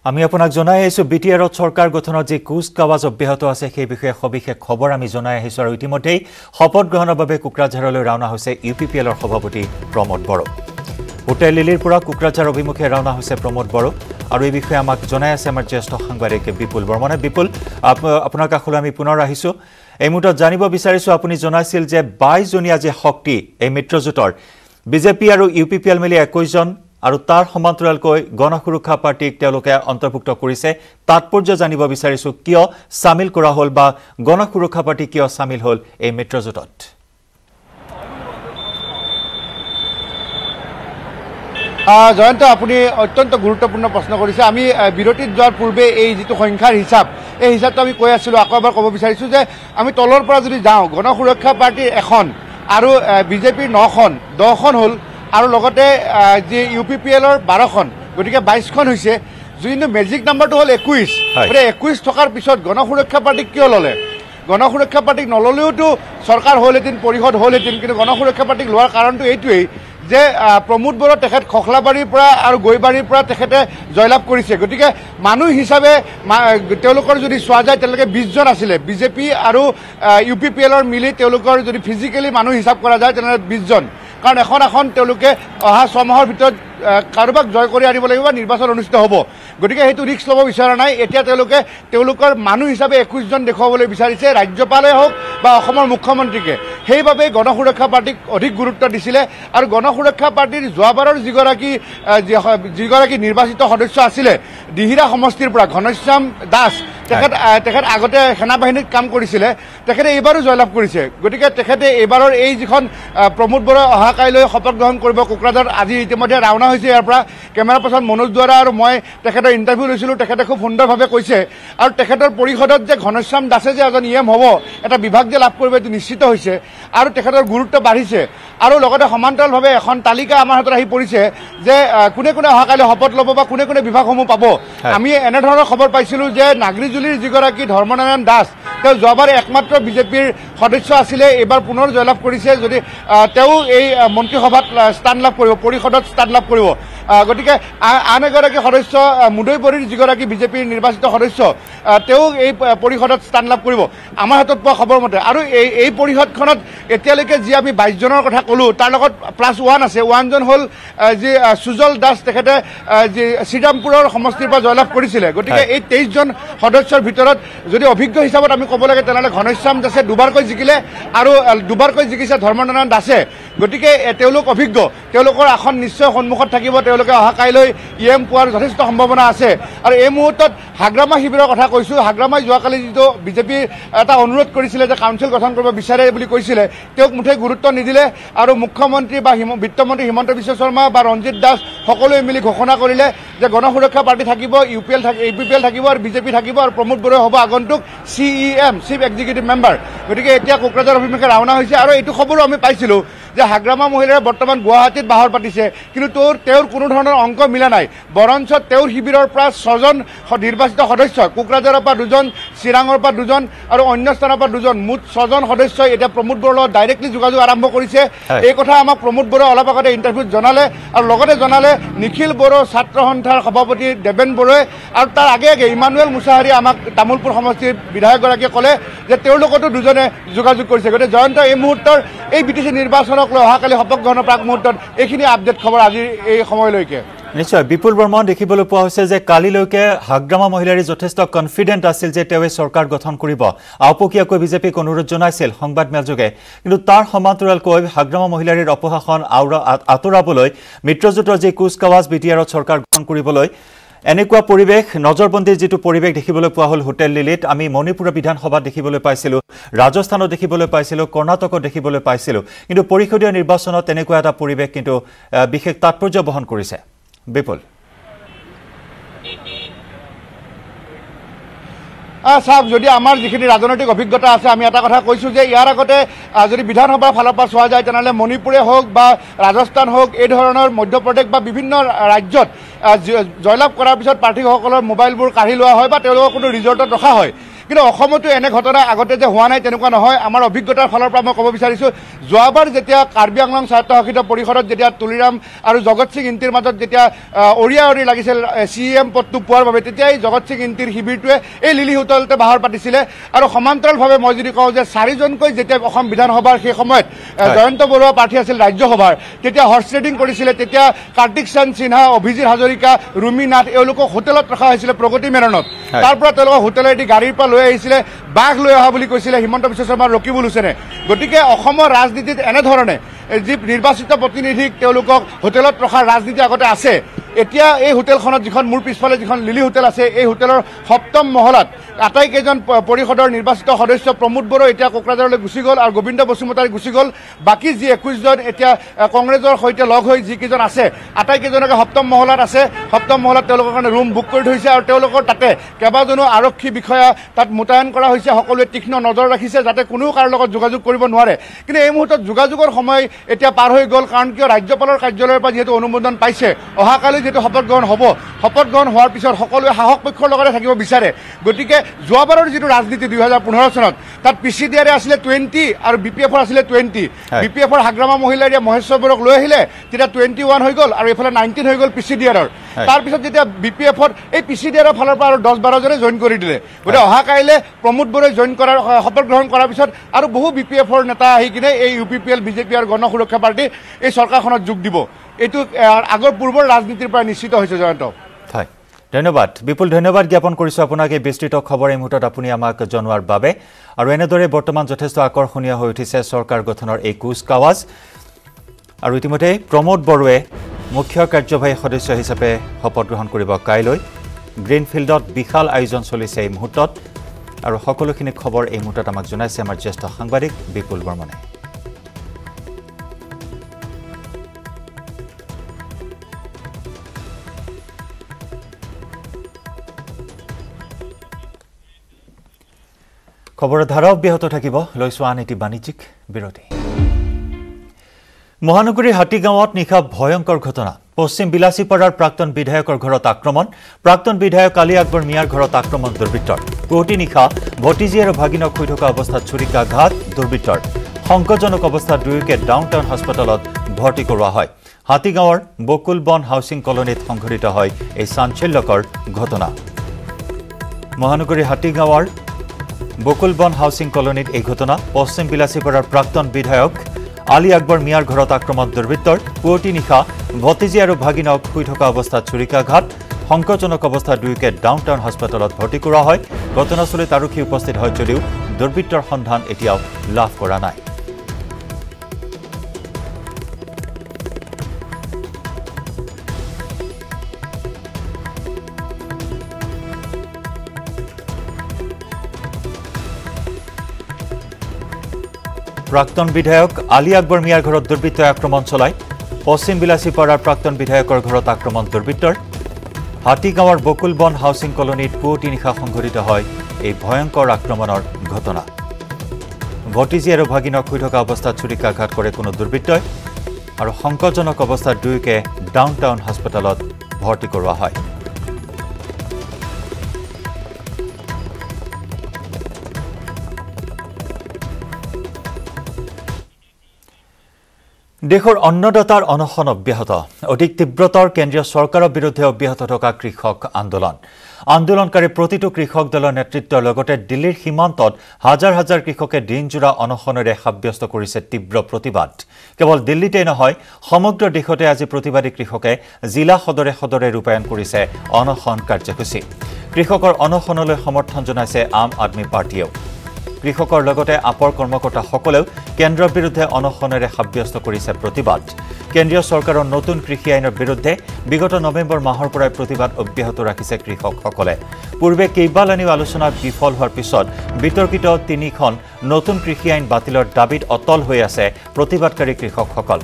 আমি আপোনাক জনাই আছো বিটিআৰত চৰকাৰ গঠনত যে কুচকাৱাজ অব্যাহত আছে সেই বিষয়ে সবিশেষ খবৰ আমি জনাই আহিছো আৰু ইতিমধ্যেই শপত গ্ৰহণৰ বাবে কোকৰাঝাৰলৈ ৰাওনা হৈছে ইউপিপিএলৰ সভাপতি প্ৰমোদ বড়ো হোটেল লিলিৰ পৰা কোকৰাঝাৰ অভিমুখে ৰাওনা হৈছে প্ৰমোদ বড়ো আৰু এই বিষয়ে আমাক জনাই আছে আমাৰ জ্যেষ্ঠ সাংবাদিক বিপুল বৰ্মনে বিপুল আপোনাৰ কাষলৈ আমি পুনৰ আহিছো এই মুহূৰ্তত জানিব বিচাৰিছো আপুনি জনাইছিল যে 22 জনীয়া যে শক্তি এই মিত্ৰজোঁটৰ বিজেপি আৰু ইউপিপিএল মিলি 21 জন আৰু তাৰ সমান্তৰালকৈ গণসুৰক্ষা পাৰ্টিক তেওঁলোকে অন্তৰ্ভুক্ত কৰিছে তাৎপৰ্য জানিব বিচাৰিছো কিয় সামিল কৰা হল বা গণসুৰক্ষা পাৰ্টি কিয় সামিল হল এই মিত্ৰজোঁটত জয়ন্ত আপুনি অত্যন্ত গুৰুত্বপূৰ্ণ প্ৰশ্ন কৰিছে আমি বিৰতিত যোৱাৰ পূৰ্বে এই যিটো সংখ্যাৰ হিচাপ এই হিচাপটো আমি কৈ আছিলোঁ আকৌ এবাৰ ক'ব বিচাৰিছোঁ যে আমি তলৰ পৰা যদি যাওঁ গণসুৰক্ষা পাৰ্টিৰ এখন আৰু বিজেপিৰ 9খন 10খন হ'ল আৰু লগতে যে ইউপিপিএলৰ 12খন গতিকে 22খন হৈছে যিটো মেজিক নাম্বাৰটো হ'ল 21 গতিকে 21 থকাৰ পিছত গণসুৰক্ষা পাৰ্টিক কিয় ল'লে গণসুৰক্ষা পাৰ্টিক নল'লেওতো চৰকাৰ হ'লহেঁতেন পৰিষদ হ'লহেঁতেন কিন্তু গণসুৰক্ষা পাৰ্টিক লোৱাৰ কাৰণটো এইটোৱেই যে প্ৰমোদ বড়ো তেখেত খখলাবাৰীৰ পৰা আৰু গৈবাৰীৰ পৰা তেখেতে জয়লাভ কৰিছে গতিকে মানুহ হিচাপে তেওঁলোকৰ যদি চোৱা যায় তেওঁলোকে 20 জন আছিলে বিজেপি আৰু ইউপিপিএলৰ মিলি তেওঁলোকৰ যদি ফিজিকেলি মানুহ হিচাপ কৰা যায় তেনেহ'লে 20 জন কাৰণ এখন তেওঁলোকে অহা 6 মাহৰ ভিতৰত কাৰোবাক জয় কৰি আনিব লাগিব নিৰ্বাচন অনুষ্ঠিত হ'ব গতিকে সেইটো ৰিস্ক ল'ব বিচৰা নাই এতিয়া তেওঁলোকৰ মানুহ হিচাপে 21 জন দেখুৱাবলৈ বিচাৰিছে ৰাজ্যপালে হওক বা অসমৰ মুখ্যমন্ত্ৰীকে সেইবাবে গণসুৰক্ষা পাৰ্টিক অধিক গুৰুত্ব দিছিলে আৰু গণসুৰক্ষা পাৰ্টিৰ যোৱাবাৰৰ যিগৰাকী নিৰ্বাচিত সদস্য আছিলে দিহিৰা সমষ্টিৰ পৰা ঘনশ্যাম দাস তেখেত আগতে সেনাবাহিনীত কাম কৰিছিলে তেখেতে এইবাৰো জয়লাভ কৰিছে গতিকে তেখেতে এইবাৰৰ এই যিখন প্ৰমোদ বড়ো অহা কাইলৈ শপত গ্ৰহণ কৰিব কোকৰাঝাৰ আজি ইতিমধ্যে ৰাওনা হৈছে ইয়াৰ পৰা কেমেৰা পাৰ্চন মনোজ দুৱাৰা আৰু মই তেখেতৰ ইণ্টাৰভিউ লৈছিলোঁ তেখেতে খুব সুন্দৰভাৱে কৈছে আৰু তেখেতৰ পৰিষদত যে ঘনশ্যাম দাসে যে এজন ইএম হ'ব এটা বিভাগ যে লাভ কৰিব এইটো নিশ্চিত হৈছে আৰু তেখেতৰ গুৰুত্ব বাঢ়িছে আৰু লগতে সমান্তৰালভাৱে এখন তালিকা আমাৰ হাতত আহি পৰিছে যে কোনে অহা কাইলৈ শপত ল'ব বা কোনে বিভাগসমূহ পাব আমি এনেধৰণৰ খবৰ পাইছিলোঁ যে নাগৰিজুলিৰ যিগৰাকী ধৰ্মনাৰায়ণ দাস তেওঁ যোৱাবাৰ একমাত্ৰ বিজেপিৰ সদস্য আছিলে এইবাৰ পুনৰ জয়লাভ কৰিছে যদি তেওঁ এই মন্ত্ৰীসভাত স্থান লাভ কৰিব পৰিষদত স্থান লাভ কৰিব গতিকে আন এগৰাকী সদস্য মুদৈ বড়োৰ যিগৰাকী বিজেপিৰ নিৰ্বাচিত সদস্য তেওঁ এই পৰিষদত স্থান লাভ কৰিব আমাৰ হাতত পোৱা খবৰ মতে আৰু এই পৰিষদখনত এতিয়ালৈকে যি আমি 22 জনৰ কথা ক'লোঁ তাৰ লগত +1 আছে 1 জন হ'ল যি সুজল দাস তেখেতে যি শ্ৰীৰামপুৰৰ সমষ্টিৰ পৰা জয়লাভ কৰিছিলে গতিকে এই 23 জন সদস্যৰ ভিতৰত যদি অভিজ্ঞ হিচাপত আমি ক'ব লাগে তেনেহ'লে ঘনশ্যাম দাসে দুবাৰকৈ জিকিলে আৰু দুবাৰকৈ জিকিছে ধৰ্মনাৰায়ণ দাসে গতিকে তেওঁলোক অভিজ্ঞ তেওঁলোকৰ আসন নিশ্চয় সন্মুখত থাকিব তেওঁলোকে অহা কাইলৈ ইএম পোৱাৰ যথেষ্ট সম্ভাৱনা আছে আৰু এই মুহূৰ্তত হাগ্ৰামা শিবিৰৰ কথা কৈছোঁ হাগ্ৰামাই যোৱাকালি যিটো বিজেপি এটা অনুৰোধ কৰিছিলে যে কাউন্সিল গঠন কৰিব বিচাৰে বুলি কৈছিলে তেওঁক মুঠে গুৰুত্ব নিদিলে আৰু মুখ্যমন্ত্ৰী বা বিত্তমন্ত্ৰী হিমন্ত বিশ্ব শৰ্মা বা ৰঞ্জিত দাস সকলোৱে মিলি ঘোষণা কৰিলে যে গণসুৰক্ষা পাৰ্টি থাকিব ইউপিপিএল থাকিব আৰু বিজেপি থাকিব আৰু প্ৰমোদ বড়ো হ'ব আগন্তুক CEM চিফ এক্সিকিউটিভ মেম্বাৰ গতিকে এতিয়া কোকৰাঝাৰ অভিমুখে ৰাওনা হৈছে আৰু এইটো খবৰো আমি পাইছিলোঁ যে হাগ্ৰামা মহিলাৰে বৰ্তমান গুৱাহাটীত বাহৰ পাতিছে কিন্তু তেওঁৰ কোনো ধৰণৰ অংক মিলা নাই বৰঞ্চ তেওঁৰ শিবিৰৰ পৰা 6 জন নিৰ্বাচিত সদস্য কোকৰাঝাৰৰ পৰা 2 জন চিৰাঙৰ পৰা 2 জন আৰু অন্য স্থানৰ পৰা 2 জন মুঠ 6 জন সদস্যই এতিয়া প্ৰমোদ বড়োৰ লগত ডাইৰেক্টলি যোগাযোগ আৰম্ভ কৰিছে এই কথা আমাক প্ৰমোদ বড়োৱে অলপ আগতে ইণ্টাৰভিউত জনালে আৰু লগতে জনালে নিখিল বড়ো ছাত্ৰ সন্থাৰ সভাপতি দেৱেন বড়োৱে আৰু তাৰ আগে ইমানুৱেল মুছাহাৰী আমাক তামোলপুৰ সমষ্টিৰ বিধায়কগৰাকীয়ে ক'লে যে তেওঁৰ লগতো 2 জনে যোগাযোগ কৰিছে গতিকে জয়ন্ত এই মুহূৰ্তৰ এই বিটিচি নিৰ্বাচনক লৈ অহাকালি শপত গ্ৰহণৰ প্ৰাক মুহূৰ্তত এইখিনি আপডেট খবৰ আজিৰ এই সময়লৈকে নিশ্চয় বিপুল বৰ্মন দেখিবলৈ পোৱা হৈছে যে কালিলৈকে হাগ্ৰামা মহিলাৰী যথেষ্ট কনফিডেন্ট আছিল যে তেওঁ চৰকাৰ গঠন কৰিব আওপকীয়াকৈ বিজেপিক অনুৰোধ জনাইছিল সংবাদ মেলযোগে কিন্তু তাৰ সমান্তৰালকৈ হাগ্ৰামা মহিলাৰীৰ অপশাসন আঁতৰাবলৈ মিত্ৰজোঁটৰ যি কুচকাৱাজ বিটিআৰত চৰকাৰ গঠন কৰিবলৈ এনেকুৱা পৰিৱেশ নজৰবন্দীৰ যিটো পৰিৱেশ দেখিবলৈ পোৱা হ'ল হোটেল লিলিত আমি মণিপুৰ বিধানসভাত দেখিবলৈ পাইছিলোঁ ৰাজস্থানত দেখিবলৈ পাইছিলোঁ কৰ্ণাটকত দেখিবলৈ পাইছিলোঁ কিন্তু পৰিষদীয় নিৰ্বাচনত তেনেকুৱা এটা পৰিৱেশ কিন্তু বিশেষ তাৎপৰ্য বহন কৰিছে বিপুল চাওক যদি আমাৰ যিখিনি ৰাজনৈতিক অভিজ্ঞতা আছে আমি এটা কথা কৈছোঁ যে ইয়াৰ আগতে যদি বিধানসভাৰ ফালৰ পৰা চোৱা যায় তেনেহ'লে মণিপুৰে হওক বা ৰাজস্থান হওক এই ধৰণৰ মধ্যপ্ৰদেশ বা বিভিন্ন ৰাজ্যত জয়লাভ কৰাৰ পিছত প্ৰাৰ্থীসকলৰ মোবাইলবোৰ কাঢ়ি লোৱা হয় বা তেওঁলোকক কোনো ৰিজৰ্টত ৰখা হয় কিন্তু অসমতো এনে ঘটনা আগতে যে হোৱা নাই তেনেকুৱা নহয়। আমাৰ অভিজ্ঞতাৰ ফালৰ পৰা মই ক'ব বিচাৰিছোঁ, যোৱাবাৰ যেতিয়া কাৰ্বি আংলং স্বায়ত্তশাসিত পৰিষদত যেতিয়া তুলিৰাম আৰু জগত সিং ইণ্টিৰ মাজত যেতিয়া অৰি লাগিছিল CM পদটো পোৱাৰ বাবে, তেতিয়া এই জগত সিং ইণ্টিৰ শিবিৰটোৱে এই লিলি হোটেলতে বাহৰ পাতিছিলে। আৰু সমান্তৰালভাৱে মই যদি কওঁ যে 4জনকৈ যেতিয়া অসম বিধানসভাৰ সেই সময়ত জয়ন্ত বৰুৱা প্ৰাৰ্থী আছিল ৰাজ্যসভাৰ, তেতিয়া হৰ্চ ট্ৰেডিং কৰিছিলে। তেতিয়া কাৰ্তিক চান্দ সিনহা, অভিজিৎ হাজৰিকা, ৰুমি নাথ এওঁলোকক হোটেলত ৰখা হৈছিলে প্ৰগতি মেৰণত। তাৰ পৰা তেওঁলোকক হোটেলেদি গাড়ীৰ পৰা লৈ আহিছিলে, বাঘ লৈ অহা বুলি কৈছিলে হিমন্ত বিশ্ব শৰ্মা, ৰকিবুল হুছেইনে। গতিকে অসমৰ ৰাজনীতিত এনেধৰণে যি নিৰ্বাচিত প্ৰতিনিধিক তেওঁলোকক হোটেলত ৰখাৰ ৰাজনীতি আগতে আছে। এতিয়া এই হোটেলখনত যিখন মোৰ পিছফালে যিখন লিলি হোটেল আছে, এই হোটেলৰ 7ম মহলাত আটাইকেইজন পৰিষদৰ নিৰ্বাচিত সদস্য প্ৰমোদ বড়ো এতিয়া কোকৰাঝাৰলৈ গুচি গ'ল আৰু গোবিন্দ বসুমতাৰী গুচি গ'ল। বাকী যি 21জন এতিয়া কংগ্ৰেছৰ সৈতে লগ হৈ যিকেইজন আছে, আটাইকেইজনকে 7ম মহলাত আছে। 7ম মহলাত তেওঁলোকৰ কাৰণে ৰুম বুক কৰি থৈছে আৰু তেওঁলোকৰ তাতে কেইবাজনো আৰক্ষী বিষয়া তাত মোতায়েন কৰা হৈছে। সকলোৱে তীক্ষ্ণ নজৰ ৰাখিছে যাতে কোনো কাৰো লগত যোগাযোগ কৰিব নোৱাৰে। কিন্তু এই মুহূৰ্তত যোগাযোগৰ সময় এতিয়া পাৰ হৈ গ'ল, কাৰণ কিয় ৰাজ্যপালৰ কাৰ্যালয়ৰ পৰা যিহেতু অনুমোদন পাইছে, অহাকালি যিহেতু শপত গ্ৰহণ হ'ব, শপত গ্ৰহণ হোৱাৰ পিছত সকলোৱে সাহস পক্ষৰ লগতে থাকিব বিচাৰে। গতিকে যোৱাবাৰৰ যিটো ৰাজনীতি 2015 চনত, তাত PCDR আছিলে 20 আৰু BPFৰ আছিলে 20। BPFৰ হাগ্ৰামা মহিলাই মহেশ্বৰ বড়োক লৈ আহিলে, তেতিয়া 21 হৈ গ'ল আৰু এইফালে 19 হৈ গ'ল PCDRৰ। তাৰপিছত যেতিয়া BPFৰ এই PCDRৰ ফালৰ পৰা আৰু 10-12 জনে জইন কৰি দিলে। গতিকে অহা কাইলৈ প্ৰমোদ বড়োই জইন কৰাৰ শপত গ্ৰহণ কৰাৰ পিছত আৰু বহু BPFৰ নেতা আহি কিনে এই UPPL, BJP আৰু গণ সুৰক্ষা পাৰ্টি এই চৰকাৰখনত যোগ দিব। এইটো আগৰ পূৰ্বৰ ৰাজনীতিৰ পৰা নিশ্চিত হৈছে। জয়ন্ত, হয়, ধন্যবাদ বিপুল, ধন্যবাদ জ্ঞাপন কৰিছোঁ আপোনাক এই বিস্তৃত খবৰ এই মুহূৰ্তত আপুনি আমাক জনোৱাৰ বাবে। আৰু এনেদৰে বৰ্তমান যথেষ্ট আকৰ্ষণীয় হৈ উঠিছে চৰকাৰ গঠনৰ এই কুচকাৱাজ। আৰু ইতিমধ্যে প্ৰমোদ বড়োৱে মুখ্য কাৰ্যবাহী সদস্য হিচাপে শপত গ্ৰহণ কৰিব কাইলৈ। গ্ৰীণফিল্ডত বিশাল আয়োজন চলিছে এই মুহূৰ্তত। আৰু সকলোখিনি খবৰ এই মুহূৰ্তত আমাক জনাইছে আমাৰ জ্যেষ্ঠ সাংবাদিক বিপুল বৰ্মনে। খবৰৰ ধাৰা অব্যাহত থাকিব। লৈছোঁ আন এটি বাণিজ্যিক বিৰতি। মহানগৰীৰ হাতীগাঁৱত নিশা ভয়ংকৰ ঘটনা। পশ্চিম বিলাসীপাৰাৰ প্ৰাক্তন বিধায়কৰ ঘৰত আক্ৰমণ। প্ৰাক্তন বিধায়ক আলী আকবৰ মিয়াৰ ঘৰত আক্ৰমণ দুৰ্বৃত্তৰ। পুৱতি নিশা ভতিজী আৰু ভাগিনক শুই থকা অৱস্থাত ছুৰিকাঘাত দুৰ্বৃত্তৰ। সংকটজনক অৱস্থাত দুয়োকে ডাউনটাউন হাস্পতালত ভৰ্তি কৰোৱা হয়। হাতীগাঁৱৰ বকুল বন হাউচিং কলনীত সংঘটিত হয় এই চাঞ্চল্যকৰ ঘটনা। মহানগৰীৰ হাতীগাঁৱৰ বকুল বন হাউচিং কলনীত এই ঘটনা। পশ্চিম বিলাসীপাৰাৰ প্ৰাক্তন বিধায়ক আলী আকবৰ মিয়াৰ ঘৰত আক্ৰমণ দুৰ্বৃত্তৰ। পুৱতি নিশা ভতিজী আৰু ভাগিনক শুই থকা অৱস্থাত ছুৰিকাঘাত। সংকটজনক অৱস্থাত দুয়োকে ডাউনটাউন হাস্পতালত ভৰ্তি কৰোৱা হয়। ঘটনাস্থলীত আৰক্ষী উপস্থিত হয় যদিও দুৰ্বৃত্তৰ সন্ধান এতিয়াও লাভ কৰা নাই। প্ৰাক্তন বিধায়ক আলী আকবৰ মিয়াৰ ঘৰত দুৰ্বৃত্তই আক্ৰমণ চলায়। পশ্চিম বিলাসীপাৰাৰ প্ৰাক্তন বিধায়কৰ ঘৰত আক্ৰমণ দুৰ্বৃত্তৰ। হাতীগাঁৱৰ বকুল বন হাউচিং কলনীত পুৱতি নিশা সংঘটিত হয় এই ভয়ংকৰ আক্ৰমণৰ ঘটনা। ভতিজী আৰু ভাগিনক শুই থকা অৱস্থাত ছুৰিকাঘাত কৰে কোনো দুৰ্বৃত্তই আৰু সংকটজনক অৱস্থাত দুয়োকে ডাউনটাউন হাস্পতালত ভৰ্তি কৰোৱা হয়। দেশৰ অন্নদাতাৰ অনশন অব্যাহত। অধিক তীব্ৰতৰ কেন্দ্ৰীয় চৰকাৰৰ বিৰুদ্ধে অব্যাহত থকা কৃষক আন্দোলন। আন্দোলনকাৰী প্ৰতিটো কৃষক দলৰ নেতৃত্বৰ লগতে দিল্লীৰ সীমান্তত হাজাৰ হাজাৰ কৃষকে দিনজোৰা অনশনেৰে সাব্যস্ত কৰিছে তীব্ৰ প্ৰতিবাদ। কেৱল দিল্লীতেই নহয়, সমগ্ৰ দেশতে আজি প্ৰতিবাদী কৃষকে জিলা সদৰে সদৰে ৰূপায়ণ কৰিছে অনশন কাৰ্যসূচী। কৃষকৰ অনশনলৈ সমৰ্থন জনাইছে আম আদমি পাৰ্টীয়েও। কৃষকৰ লগতে আপৰ কৰ্মকৰ্তাসকলেও কেন্দ্ৰৰ বিৰুদ্ধে অনশনেৰে সাব্যস্ত কৰিছে প্ৰতিবাদ। কেন্দ্ৰীয় চৰকাৰৰ নতুন কৃষি আইনৰ বিৰুদ্ধে বিগত নৱেম্বৰ মাহৰ পৰাই প্ৰতিবাদ অব্যাহত ৰাখিছে কৃষকসকলে। পূৰ্বে কেইবালানিও আলোচনা বিফল হোৱাৰ পিছত বিতৰ্কিত 3খন নতুন কৃষি আইন বাতিলৰ দাবীত অটল হৈ আছে প্ৰতিবাদকাৰী কৃষকসকল।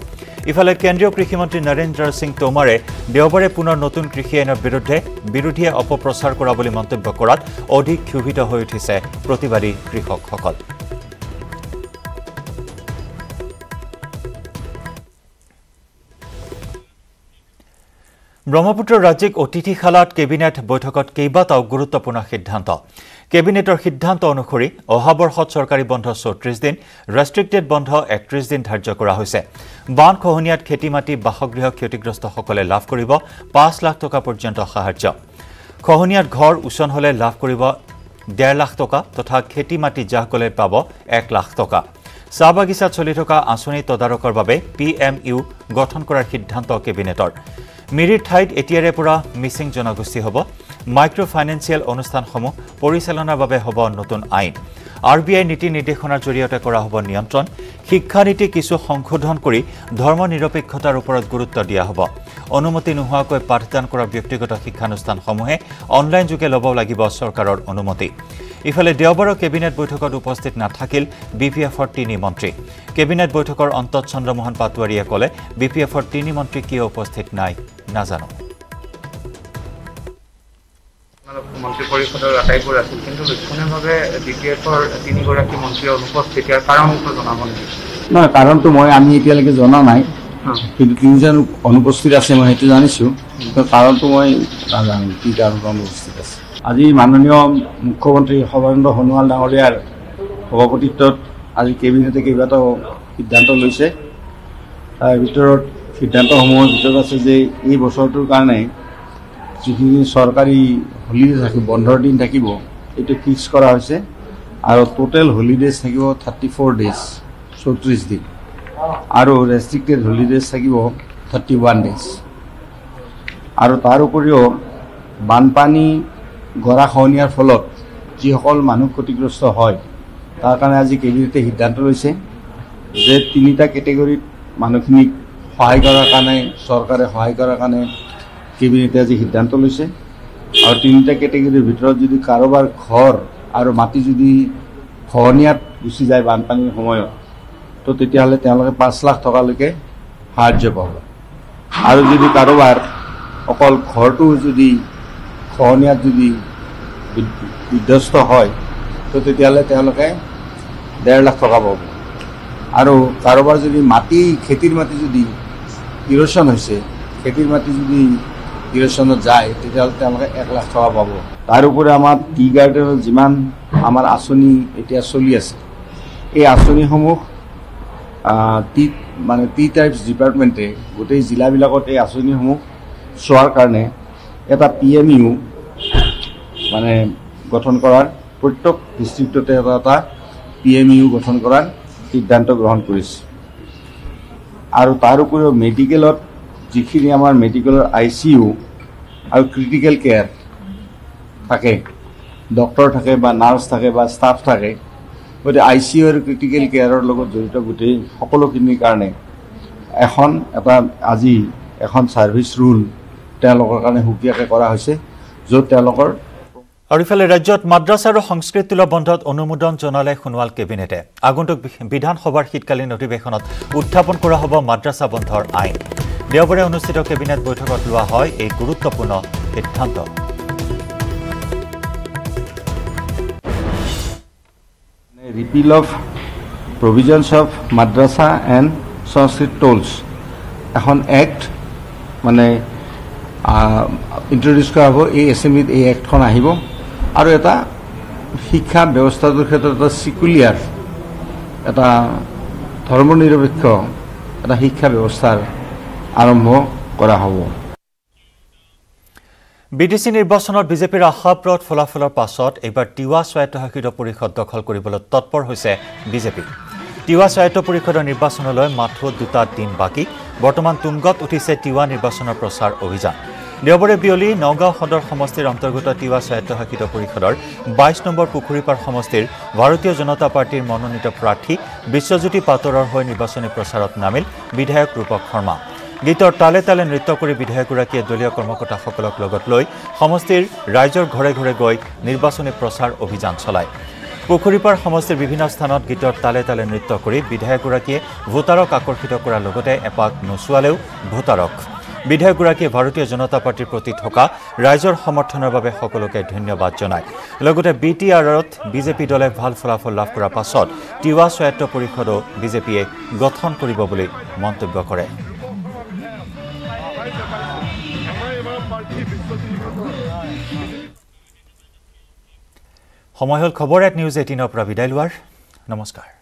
ইফালে কেন্দ্ৰীয় কৃষিমন্ত্ৰী নৰেন্দ্ৰ সিং টোমাৰে দেওবাৰে পুনৰ নতুন কৃষি আইনৰ বিৰুদ্ধে বিৰোধীয়ে অপপ্ৰচাৰ কৰা বুলি মন্তব্য কৰাত অধিক ক্ষোভিত হৈ উঠিছে প্ৰতিবাদী কৃষকসকল। ব্ৰহ্মপুত্ৰ ৰাজ্যিক অতিথিশালাত কেবিনেট বৈঠকত কেইবাটাও গুৰুত্বপূৰ্ণ সিদ্ধান্ত। কেবিনেটৰ সিদ্ধান্ত অনুসৰি অহা বৰ্ষত চৰকাৰী বন্ধ ৩৪ দিন, ৰেষ্ট্ৰিক্টেড বন্ধ ৩১ দিন ধাৰ্য কৰা হৈছে। বান খহনীয়াত খেতি মাটি বাসগৃহ ক্ষতিগ্ৰস্তসকলে লাভ কৰিব ৫ লাখ টকা পৰ্যন্ত সাহায্য। খহনীয়াত ঘৰ উচন হলে লাভ কৰিব ১.৫ লাখ টকা তথা খেতি মাটি জাহ গলে পাব ১ লাখ টকা। চাহ বাগিচাত চলি থকা আঁচনি তদাৰকৰ বাবে PMU গঠন কৰাৰ সিদ্ধান্ত কেবিনেটৰ। মিৰিৰ ঠাইত এতিয়াৰে পৰা মিচিং জনগোষ্ঠী হ'ব। মাইক্ৰ ফাইনেন্সিয়েল অনুষ্ঠানসমূহ পৰিচালনাৰ বাবে হ'ব নতুন আইন। RBI নীতি নিৰ্দেশনাৰ জৰিয়তে কৰা হ'ব নিয়ন্ত্ৰণ। শিক্ষানীতি কিছু সংশোধন কৰি ধৰ্ম নিৰপেক্ষতাৰ ওপৰত গুৰুত্ব দিয়া হ'ব। অনুমতি নোহোৱাকৈ পাঠদান কৰা ব্যক্তিগত শিক্ষানুষ্ঠানসমূহে অনলাইন যোগে ল'ব লাগিব চৰকাৰৰ অনুমতি। ইফালে দেওবাৰৰ কেবিনেট বৈঠকত উপস্থিত নাথাকিল BPFৰ ৩ মন্ত্ৰী। কেবিনেট বৈঠকৰ অন্তত চন্দ্ৰমোহন পাটোৱাৰীয়ে ক'লে BPFৰ ৩ মন্ত্ৰী কিয় উপস্থিত নাই নাজানো। মন্ত্ৰী পৰিষদৰ আটাইবোৰ আছিল, কিন্তু লক্ষণীয়ভাৱে BPFৰ ৩ গৰাকী মন্ত্ৰী অনুপস্থিত। ইয়াৰ কাৰণটো জনাব নেকি? নহয়, কাৰণটো আমি এতিয়ালৈকে জনা নাই, কিন্তু তিনিজন অনুপস্থিত আছে মই সেইটো জানিছোঁ। কাৰণটো মই নাজানো কি কাৰণত অনুপস্থিত আছে। আজি মাননীয় মুখ্যমন্ত্ৰী সৰ্বানন্দ সোণোৱাল ডাঙৰীয়াৰ সভাপতিত্বত আজি কেবিনেটে কেইবাটাও সিদ্ধান্ত লৈছে। তাৰ ভিতৰত সিদ্ধান্তসমূহৰ ভিতৰত আছে যে এই বছৰটোৰ কাৰণে যিখিনি চৰকাৰী হলিডে থাকিব, বন্ধৰ দিন থাকিব, এইটো ফিক্স কৰা হৈছে আৰু টোটেল হলিডেজ থাকিব 34 ডেজ, 34 দিন, আৰু ৰেষ্ট্ৰিক্টেড হলিডেজ থাকিব 31 ডেজ। আৰু তাৰ উপৰিও বানপানী গৰাখহনীয়াৰ ফলত যিসকল মানুহ ক্ষতিগ্ৰস্ত হয় তাৰ কাৰণে আজি কেবিনেটে সিদ্ধান্ত লৈছে যে 3টা কেটেগৰীত মানুহখিনিক সহায় কৰাৰ কাৰণে, চৰকাৰে সহায় কৰাৰ কাৰণে কেবিনেটে আজি সিদ্ধান্ত লৈছে। আৰু 3টা কেটেগৰীৰ ভিতৰত যদি কাৰোবাৰ ঘৰ আৰু মাটি যদি খহনীয়াত গুচি যায় বানপানীৰ সময়ত, তো তেতিয়াহ'লে তেওঁলোকে ৫ লাখ টকালৈকে সাহায্য পাব। আৰু যদি কাৰোবাৰ অকল ঘৰটো যদি খহনীয়াত যদি বিধ্বস্ত হয়, তো তেতিয়াহ'লে তেওঁলোকে ১.৫ লাখ টকা পাব। আৰু কাৰোবাৰ যদি খেতিৰ মাটি যদি ইৰোশ্যন হৈছে, খেতিৰ মাটি যদি ইৰোশ্যনত যায়, তেতিয়াহ'লে তেওঁলোকে ১ লাখ টকা পাব। তাৰ উপৰি আমাৰ টি গাৰ্ডেনৰ যিমান আমাৰ আঁচনি এতিয়া চলি আছে, এই আঁচনিসমূহ টি টাইপছ ডিপাৰ্টমেণ্টে গোটেই জিলাবিলাকত এই আঁচনিসমূহ চোৱাৰ কাৰণে এটা PMU গঠন কৰাৰ, প্ৰত্যেক ডিষ্ট্ৰিক্টতে এটা PMU গঠন কৰাৰ সিদ্ধান্ত গ্ৰহণ কৰিছে। আৰু তাৰ উপৰিও মেডিকেলত যিখিনি আমাৰ মেডিকেলৰ ICU আৰু ক্ৰিটিকেল কেয়াৰ থাকে, ডক্টৰ থাকে বা নাৰ্ছ থাকে বা ষ্টাফ থাকে, গতিকে ICU আৰু ক্ৰিটিকেল কেয়াৰৰ লগত জড়িত গোটেই সকলোখিনিৰ কাৰণে আজি এখন ছাৰ্ভিচ ৰুল তেওঁলোকৰ কাৰণে সুকীয়াকৈ কৰা হৈছে, য'ত তেওঁলোকৰ। আৰু ইফালে ৰাজ্যত মাদ্ৰাছা আৰু সংস্কৃত বন্ধত অনুমোদন জনালে সোণোৱাল কেবিনেটে। আগন্তুক বিধানসভাৰ শীতকালীন অধিৱেশনত উত্থাপন কৰা হ'ব মাদ্ৰাছা বন্ধৰ আইন। দেওবাৰে অনুষ্ঠিত কেবিনেট বৈঠকত লোৱা হয় এই গুৰুত্বপূৰ্ণ সিদ্ধান্ত। Repeal of provisions of madrasa and Sanskrit tols এখন এক্ট ইন্ট্ৰডিউচ কৰা হ'ব। এই এছেম্বলিত এই এক্টখন আহিব আৰু এটা শিক্ষা ব্যৱস্থাটোৰ ক্ষেত্ৰত এটা চিকুলিয়াৰ, এটা ধৰ্মনিৰপেক্ষ এটা শিক্ষা ব্যৱস্থাৰ আৰম্ভ কৰা হ'ব। BDC নিৰ্বাচনত বিজেপিৰ আশাপ্ৰদ ফলাফলৰ পাছত এইবাৰ তিৱা স্বায়ত্তশাসিত পৰিষদ দখল কৰিবলৈ তৎপৰ হৈছে বিজেপি। তিৱা স্বায়ত্ত পৰিষদৰ নিৰ্বাচনলৈ মাথো 2টা দিন বাকী। বৰ্তমান তুংগত উঠিছে তিৱা নিৰ্বাচনৰ প্ৰচাৰ অভিযান। দেওবাৰে বিয়লি নগাঁও সদৰ সমষ্টিৰ অন্তৰ্গত তিৱা স্বায়ত্তশাসিত পৰিষদৰ 22 নম্বৰ পুখুৰীপাৰ সমষ্টিৰ ভাৰতীয় জনতা পাৰ্টীৰ মনোনীত প্ৰাৰ্থী বিশ্বজ্যোতি পাটৰৰ হৈ নিৰ্বাচনী প্ৰচাৰত নামিল বিধায়ক ৰূপক শৰ্মা। গীতৰ তালে তালে নৃত্য কৰি বিধায়কগৰাকীয়ে দলীয় কৰ্মকৰ্তাসকলক লগত লৈ সমষ্টিৰ ৰাইজৰ ঘৰে ঘৰে গৈ নিৰ্বাচনী প্ৰচাৰ অভিযান চলায়। পুখুৰীপাৰ সমষ্টিৰ বিভিন্ন স্থানত গীতৰ তালে তালে নৃত্য কৰি বিধায়কগৰাকীয়ে ভোটাৰক আকৰ্ষিত কৰাৰ লগতে এপাক নোচোৱালেও ভোটাৰক। বিধায়কগৰাকীয়ে ভাৰতীয় জনতা পাৰ্টীৰ প্ৰতি থকা ৰাইজৰ সমৰ্থনৰ বাবে সকলোকে ধন্যবাদ জনায়। লগতে BTRত বিজেপি দলে ভাল ফলাফল লাভ কৰাৰ পাছত তিৱা স্বায়ত্ত পৰিষদো বিজেপিয়ে গঠন কৰিব বুলি মন্তব্য কৰে। সময় হ'ল খবৰ@news18 পৰা বিদায় লোৱাৰ। নমস্কাৰ।